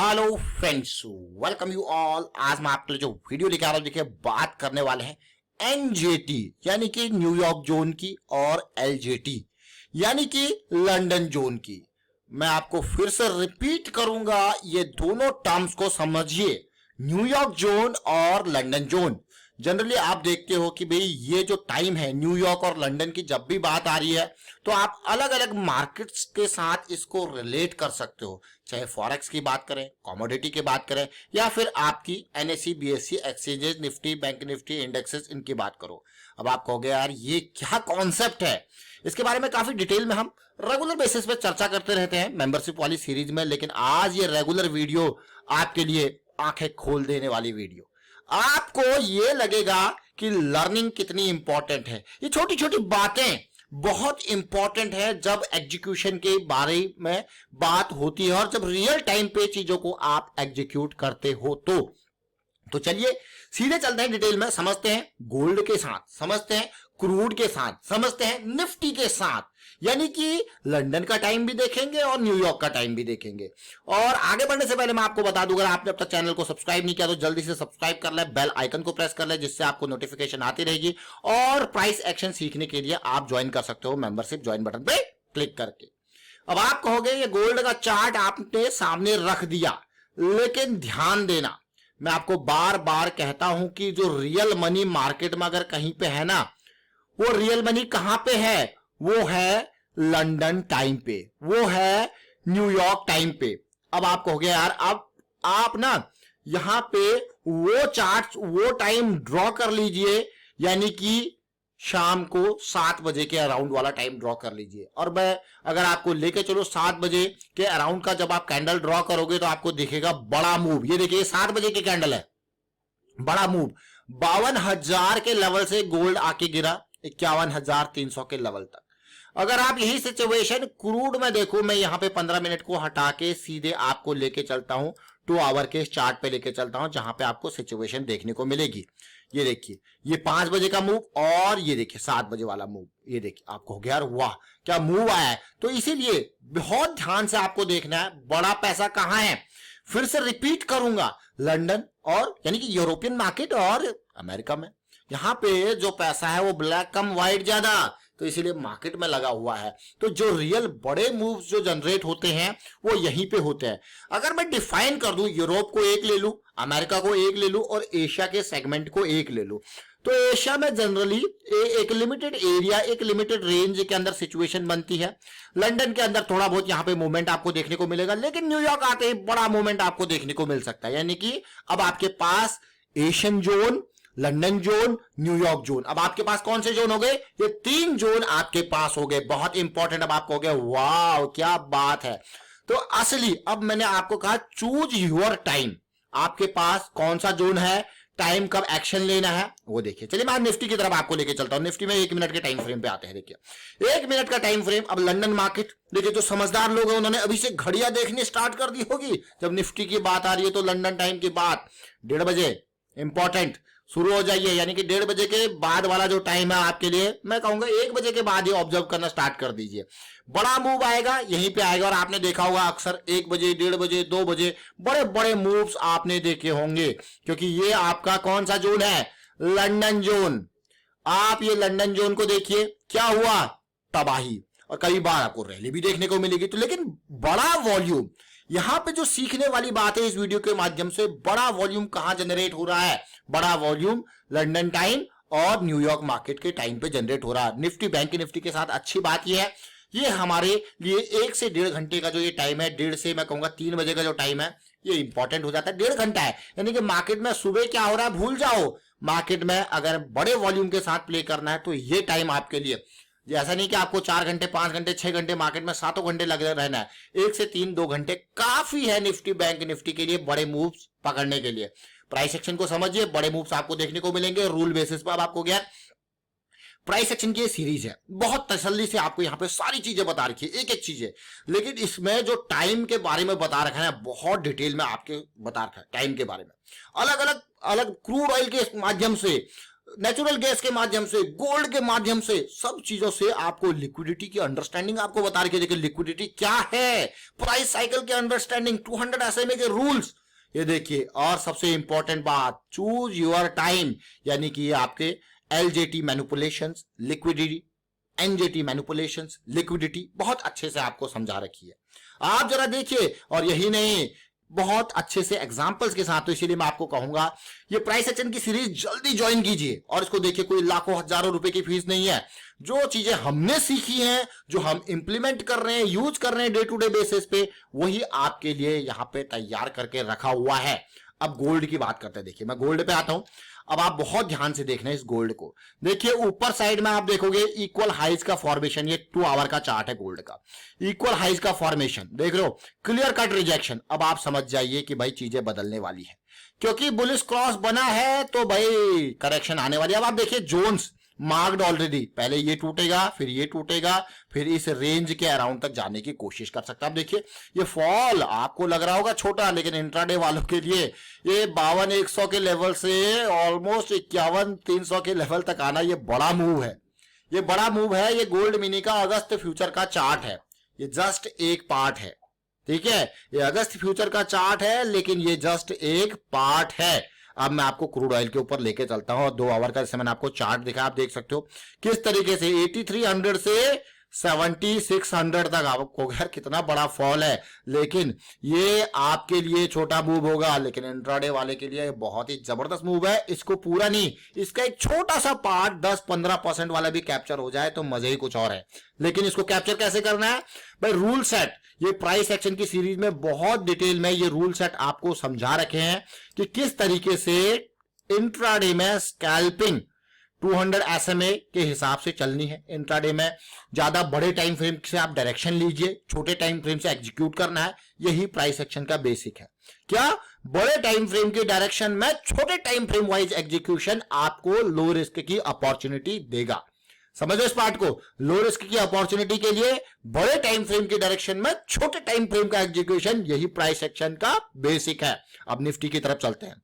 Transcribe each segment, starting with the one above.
Hello friends, welcome you all. आज मैं आपके लिए जो वीडियो लेके आ रहा हूं, देखिए बात करने वाले हैं एनजेटी यानी कि न्यूयॉर्क जोन की और एलजेटी यानी कि लंदन जोन की। मैं आपको फिर से रिपीट करूंगा, ये दोनों टर्म्स को समझिए, न्यूयॉर्क जोन और लंदन जोन। जनरली आप देखते हो कि भाई ये जो टाइम है न्यूयॉर्क और लंदन की, जब भी बात आ रही है तो आप अलग अलग मार्केट्स के साथ इसको रिलेट कर सकते हो, चाहे फॉरेक्स की बात करें, कमोडिटी की बात करें, या फिर आपकी NSE BSE exchanges, Nifty, bank Nifty, indexes, इनकी बात करो। अब आप कहोगे यार ये क्या कॉन्सेप्ट है, इसके बारे में काफी डिटेल में हम रेगुलर बेसिस पे चर्चा करते रहते हैं मेंबरशिप वाली सीरीज में, लेकिन आज ये रेगुलर वीडियो आपके लिए आंखें खोल देने वाली वीडियो। आपको ये लगेगा कि लर्निंग कितनी इंपॉर्टेंट है। ये छोटी छोटी बातें बहुत इंपॉर्टेंट है जब एग्जीक्यूशन के बारे में बात होती है और जब रियल टाइम पे चीजों को आप एग्जीक्यूट करते हो तो चलिए सीधे चलते हैं, डिटेल में समझते हैं। गोल्ड के साथ समझते हैं, क्रूड के साथ समझते हैं, निफ्टी के साथ, यानी कि लंदन का टाइम भी देखेंगे और न्यूयॉर्क का टाइम भी देखेंगे। और आगे बढ़ने से पहले मैं आपको बता दूं, अगर आपने अब तक चैनल को सब्सक्राइब नहीं किया तो जल्दी से सब्सक्राइब कर ले, बेल आइकन को प्रेस कर ले, जिससे आपको नोटिफिकेशन आती रहेगी। और प्राइस एक्शन सीखने के लिए आप ज्वाइन कर सकते हो मेंबरशिप ज्वाइन बटन पे क्लिक करके। अब आप कहोगे ये गोल्ड का चार्ट आपने सामने रख दिया, लेकिन ध्यान देना, मैं आपको बार बार कहता हूं कि जो रियल मनी मार्केट में अगर कहीं पे है ना, वो रियल मनी कहां पे है? वो है लंदन टाइम पे, वो है न्यूयॉर्क टाइम पे। अब आप कहोगे यार अब आप ना यहां पे वो चार्ट, वो टाइम ड्रॉ कर लीजिए, यानी कि शाम को 7 बजे के अराउंड वाला टाइम ड्रॉ कर लीजिए। और मैं अगर आपको लेके चलो 7 बजे के अराउंड का, जब आप कैंडल ड्रॉ करोगे तो आपको दिखेगा बड़ा मूव। ये देखिए 7 बजे की कैंडल है, बड़ा मूव 52,000 के लेवल से गोल्ड आके गिरा 51,300 के लेवल तक। अगर आप यही सिचुएशन क्रूड में देखो, मैं यहां पे 15 मिनट को हटा के सीधे आपको लेके चलता हूं 2 आवर के चार्ट पे लेके चलता हूं, जहां पे आपको सिचुएशन देखने को मिलेगी। ये देखिए ये 5 बजे का मूव और ये देखिए 7 बजे वाला मूव। ये देखिए आपको हो गया यार वाह क्या मूव आया है। तो इसीलिए बहुत ध्यान से आपको देखना है बड़ा पैसा कहां है। फिर से रिपीट करूंगा, लंदन और यानी कि यूरोपियन मार्केट और अमेरिका में, यहां पे जो पैसा है वो ब्लैक कम व्हाइट ज्यादा, तो इसीलिए मार्केट में लगा हुआ है। तो जो रियल बड़े मूव्स जो जनरेट होते हैं वो यहीं पे होते हैं। अगर मैं डिफाइन कर दूं, यूरोप को एक ले लूं, अमेरिका को एक ले लूं और एशिया के सेगमेंट को एक ले लूं, तो एशिया में जनरली एक लिमिटेड एरिया, एक लिमिटेड रेंज के अंदर सिचुएशन बनती है। लंदन के अंदर थोड़ा बहुत यहां पे मूवमेंट आपको देखने को मिलेगा, लेकिन न्यूयॉर्क आते ही बड़ा मूवमेंट आपको देखने को मिल सकता है। यानी कि अब आपके पास Asian zone, London zone, New York zone, अब आपके पास कौन से जोन हो गए? ये 3 जोन आपके पास हो गए। बहुत इंपॉर्टेंट। अब आप कहोगे वाह क्या बात है। तो असली अब मैंने आपको कहा चूज योर टाइम, आपके पास कौन सा जोन है, टाइम कब एक्शन लेना है वो देखिए। चलिए मैं निफ्टी की तरफ आपको लेके चलता हूं। निफ्टी में 1 मिनट के टाइम फ्रेम पे आते हैं। देखिए 1 मिनट का टाइम फ्रेम। अब लंदन मार्केट देखिए, जो समझदार लोग हैं उन्होंने अभी से घड़ियां देखनी स्टार्ट कर दी होगी। जब निफ्टी की बात आ रही है तो लंदन टाइम की बात 1:30 बजे इंपॉर्टेंट शुरू हो जाइए, यानी कि 1:30 बजे के बाद वाला जो टाइम है आपके लिए, मैं कहूंगा 1 बजे के बाद ही ऑब्जर्व करना स्टार्ट कर दीजिए। बड़ा मूव आएगा यहीं पे आएगा, और आपने देखा होगा अक्सर 1 बजे, 1:30 बजे, 2 बजे बड़े बड़े मूव्स आपने देखे होंगे, क्योंकि ये आपका कौन सा जोन है? London zone. आप ये लंदन जोन को देखिए, क्या हुआ? तबाही। और कई बार आपको रैली भी देखने को मिलेगी। तो लेकिन बड़ा वॉल्यूम, यहां पे जो सीखने वाली बात है इस वीडियो के माध्यम से, बड़ा वॉल्यूम कहां जनरेट हो रहा है? बड़ा वॉल्यूम लंदन टाइम और न्यूयॉर्क मार्केट के टाइम पे जनरेट हो रहा है। निफ्टी, बैंक निफ्टी के साथ अच्छी बात यह है, ये हमारे लिए 1 से 1.5 घंटे का जो ये टाइम है, 1:30 से मैं कहूंगा 3 बजे का जो टाइम है, ये इंपॉर्टेंट हो जाता है। 1.5 घंटा है, यानी कि मार्केट में सुबह क्या हो रहा है भूल जाओ। मार्केट में अगर बड़े वॉल्यूम के साथ प्ले करना है तो ये टाइम आपके लिए, ऐसा नहीं कि आपको 4 घंटे, 5 घंटे, 6 घंटे, मार्केट में 7 घंटे लग रहना है। 1 से 3, 2 घंटे काफी है निफ्टी, बैंक निफ्टी के लिए बड़े मूव्स पकड़ने के लिए। प्राइस एक्शन को समझिए, बड़े मूव्स आपको देखने को मिलेंगे रूल बेसिस पर। अब आपको क्या, प्राइस एक्शन की सीरीज है, बहुत तसल्ली से आपको यहां पे सारी चीजें बता रखी है, एक एक चीजें, लेकिन इसमें जो टाइम के बारे में बता रखा है बहुत डिटेल में आपके बता रखा है। टाइम के बारे में अलग अलग क्रूड ऑयल के माध्यम से नेचुरल गैस के माध्यम से, गोल्ड के माध्यम से, सब चीजों से आपको लिक्विडिटी की अंडरस्टैंडिंग आपको बता रही है। देखिए लिक्विडिटी क्या है, प्राइस साइकिल के अंडरस्टैंडिंग, 200 SMA के रूल्स, ये देखिए। और सबसे इंपॉर्टेंट बात, चूज योर टाइम, यानी कि ये आपके LJT manipulations, liquidity, NJT manipulations, liquidity बहुत अच्छे से आपको समझा रखी है। आप जरा देखिए, और यही नहीं, बहुत अच्छे से एग्जांपल्स के साथ। तो इसीलिए मैं आपको कहूंगा ये प्राइस एक्शन की सीरीज जल्दी ज्वाइन कीजिए और इसको देखिए। कोई लाखों हजारों रुपए की फीस नहीं है। जो चीजें हमने सीखी हैं, जो हम इंप्लीमेंट कर रहे हैं, यूज कर रहे हैं डे टू डे बेसिस पे, वही आपके लिए यहां पे तैयार करके रखा हुआ है। अब गोल्ड की बात करते हैं। देखिए मैं गोल्ड पे आता हूं। अब आप बहुत ध्यान से देखना है इस गोल्ड को। देखिए ऊपर साइड में आप देखोगे इक्वल हाइज का फॉर्मेशन, ये 2 आवर का चार्ट है गोल्ड का। इक्वल हाइज का फॉर्मेशन देख रहे हो, क्लियर कट रिजेक्शन। अब आप समझ जाइए कि भाई चीजें बदलने वाली है, क्योंकि बुलिश क्रॉस बना है तो भाई करेक्शन आने वाली है। अब आप देखिए जोन्स मार्क्ड ऑलरेडी, पहले ये टूटेगा, फिर ये टूटेगा, फिर इस रेंज के अराउंड तक जाने की कोशिश कर सकता है। आप देखिए ये फॉल आपको लग रहा होगा छोटा, लेकिन इंट्राडे वालों के लिए ये 52,100 के लेवल से ऑलमोस्ट 51,300 के लेवल तक आना, ये बड़ा मूव है। ये बड़ा मूव है। ये गोल्ड मिनी का अगस्त फ्यूचर का चार्ट है, ये जस्ट एक पार्ट है, ठीक है। ये अगस्त फ्यूचर का चार्ट है, लेकिन ये जस्ट एक पार्ट है। अब मैं आपको क्रूड ऑयल के ऊपर लेके चलता हूं और 2 आवर का, जैसे मैंने आपको चार्ट दिखा, आप देख सकते हो किस तरीके से 8300 से 7600 तक आपको, यार कितना बड़ा फॉल है। लेकिन ये आपके लिए छोटा मूव होगा, लेकिन इंट्राडे वाले के लिए बहुत ही जबरदस्त मूव है। इसको पूरा नहीं, इसका एक छोटा सा पार्ट 10-15% वाला भी कैप्चर हो जाए तो मजे ही कुछ और है। लेकिन इसको कैप्चर कैसे करना है भाई, रूल सेट। ये प्राइस एक्शन की सीरीज में बहुत डिटेल में ये रूल सेट आपको समझा रखे हैं कि किस तरीके से इंट्राडे में स्कैल्पिंग 200 SMA के हिसाब से चलनी है। इंट्राडे में ज्यादा बड़े टाइम फ्रेम से आप डायरेक्शन लीजिए, छोटे टाइम फ्रेम से एग्जीक्यूट करना है। यही प्राइस एक्शन का बेसिक है। क्या बड़े टाइम फ्रेम के डायरेक्शन में छोटे टाइम फ्रेम वाइज एग्जीक्यूशन आपको लो रिस्क की अपॉर्चुनिटी देगा। समझो इस पार्ट को, लो रिस्क की अपॉर्चुनिटी के लिए बड़े टाइम फ्रेम के डायरेक्शन में छोटे टाइम फ्रेम का एग्जीक्यूशन, यही प्राइस एक्शन का बेसिक है। अब निफ्टी की तरफ चलते हैं।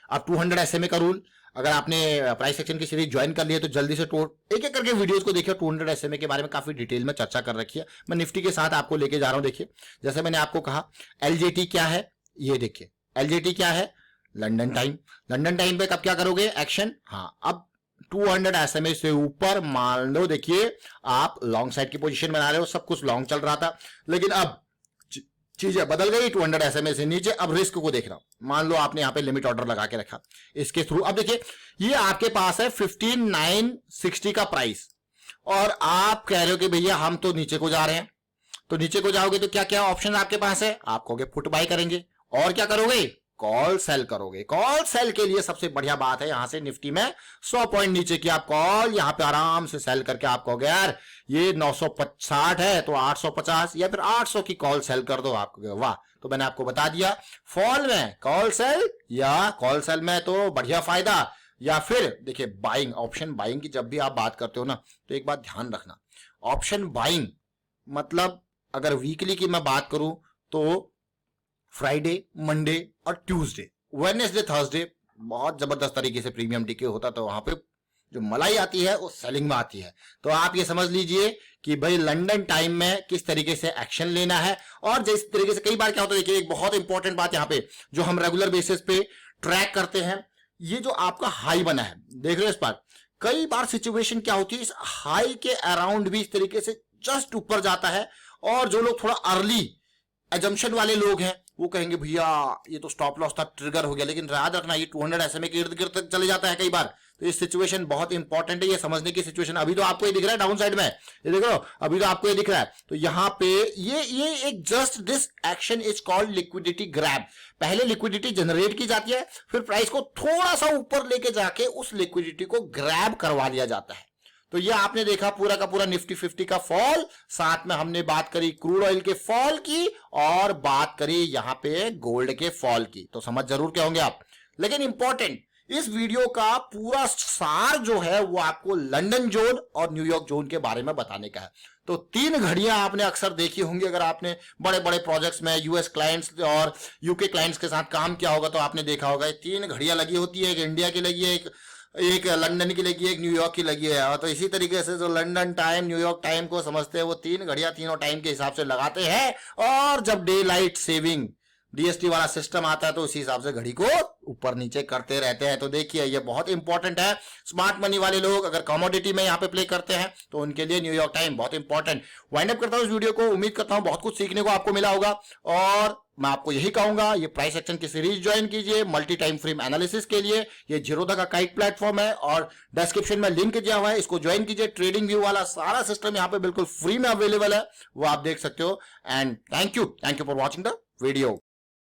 अब 200 SMA का रूल, अगर आपने प्राइस एक्शन की सीरीज ज्वाइन कर लिया तो जल्दी से एक एक करके वीडियोस को देखिए। 200 SMA के बारे में काफी डिटेल में चर्चा कर रखी है। मैं निफ्टी के साथ आपको लेके जा रहा हूं। देखिए जैसे मैंने आपको कहा LJT क्या है, ये देखिए LJT क्या है, लंदन टाइम। लंदन टाइम पे कब क्या करोगे एक्शन। हाँ, अब 200 SMA से ऊपर मान लो, देखिए आप लॉन्ग साइड की पोजीशन बना रहे हो, सब कुछ लॉन्ग चल रहा था, लेकिन अब चीजें बदल गई। 200 SMA से नीचे अब रिस्क को देखना। मान लो आपने यहां पे लिमिट ऑर्डर लगा के रखा इसके थ्रू। अब देखिए ये आपके पास है 15,960 का प्राइस, और आप कह रहे हो कि भैया हम तो नीचे को जा रहे हैं। तो नीचे को जाओगे तो क्या क्या ऑप्शन आपके पास है, आप कहोगे फुट बाय करेंगे, और क्या करोगे, कॉल सेल करोगे। कॉल सेल के लिए सबसे बढ़िया बात है, यहां से निफ्टी में 100 पॉइंट नीचे की आप कॉल यहां पे आराम से सेल करके आप कहोगे यार ये 960 है तो 850 या फिर 800 की कॉल सेल कर दो। आप कहोगे वाह। तो मैंने आपको बता दिया, फॉल में कॉल सेल, या कॉल सेल में तो बढ़िया फायदा, या फिर देखिए बाइंग, ऑप्शन बाइंग की जब भी आप बात करते हो ना, तो एक बात ध्यान रखना, ऑप्शन बाइंग मतलब अगर वीकली की मैं बात करूं तो फ्राइडे, मंडे और ट्यूसडे, वेडनेसडे, थर्सडे बहुत जबरदस्त तरीके से प्रीमियम डीके होता, तो वहां पे जो मलाई आती है वो सेलिंग में आती है। तो आप ये समझ लीजिए कि भाई लंदन टाइम में किस तरीके से एक्शन लेना है। और जिस तरीके से कई बार क्या होता है, देखिए एक बहुत इंपॉर्टेंट बात यहाँ पे जो हम रेगुलर बेसिस पे ट्रैक करते हैं, ये जो आपका हाई बना है, देख रहे हो इस पर, कई बार सिचुएशन क्या होती है, इस हाई के अराउंड भी इस तरीके से जस्ट ऊपर जाता है, और जो लोग थोड़ा अर्ली एजम्पशन वाले लोग हैं वो कहेंगे भैया ये तो स्टॉप लॉस था, ट्रिगर हो गया, लेकिन याद रखना ये 200 SMA के इर्द गिर्द तक चले जाता है कई बार। तो ये सिचुएशन बहुत इंपॉर्टेंट है, ये समझने की सिचुएशन। अभी तो आपको ये दिख रहा है डाउन साइड में, ये देखो अभी तो आपको ये दिख रहा है, तो यहाँ पे ये एक just this action is called liquidity grab. पहले लिक्विडिटी जनरेट की जाती है, फिर प्राइस को थोड़ा सा ऊपर लेके जाके उस लिक्विडिटी को ग्रैब करवा लिया जाता है। तो ये आपने देखा पूरा का पूरा निफ्टी 50 का फॉल, साथ में हमने बात करी क्रूड ऑयल के फॉल की, और बात करी यहां पे गोल्ड के फॉल की। तो समझ जरूर के होंगे आप। लेकिन इंपॉर्टेंट, इस वीडियो का पूरा सार जो है वो आपको लंदन जोन और न्यूयॉर्क जोन के बारे में बताने का है। तो 3 घड़ियां आपने अक्सर देखी होंगी, अगर आपने बड़े बड़े प्रोजेक्ट्स में यूएस क्लाइंट्स और यूके क्लाइंट्स के साथ काम किया होगा तो आपने देखा होगा 3 घड़ियां लगी होती है, एक इंडिया की लगी है, एक एक लंदन की लगी है, एक न्यूयॉर्क की लगी है। और तो इसी तरीके से जो लंदन टाइम न्यूयॉर्क टाइम को समझते हैं वो 3 घड़ियां तीनों टाइम के हिसाब से लगाते हैं, और जब डे लाइट सेविंग डीएसटी वाला सिस्टम आता है तो उसी हिसाब से घड़ी को ऊपर नीचे करते रहते हैं। तो देखिए ये बहुत इंपॉर्टेंट है। स्मार्ट मनी वाले लोग अगर कमोडिटी में यहाँ पे प्ले करते हैं तो उनके लिए न्यूयॉर्क टाइम बहुत इंपॉर्टेंट। वाइंड अप करता हूँ इस वीडियो को, उम्मीद करता हूँ बहुत कुछ सीखने को आपको मिला होगा, और मैं आपको यही कहूंगा ये प्राइस एक्शन की सीरीज ज्वाइन कीजिए मल्टी टाइम फ्रेम एनालिसिस के लिए। ये जीरोधा का काइट प्लेटफॉर्म है और डिस्क्रिप्शन में लिंक दिया हुआ है, इसको ज्वाइन कीजिए। ट्रेडिंग व्यू वाला सारा सिस्टम यहाँ पे बिल्कुल फ्री में अवेलेबल है, वो आप देख सकते हो। And thank you for watching the video.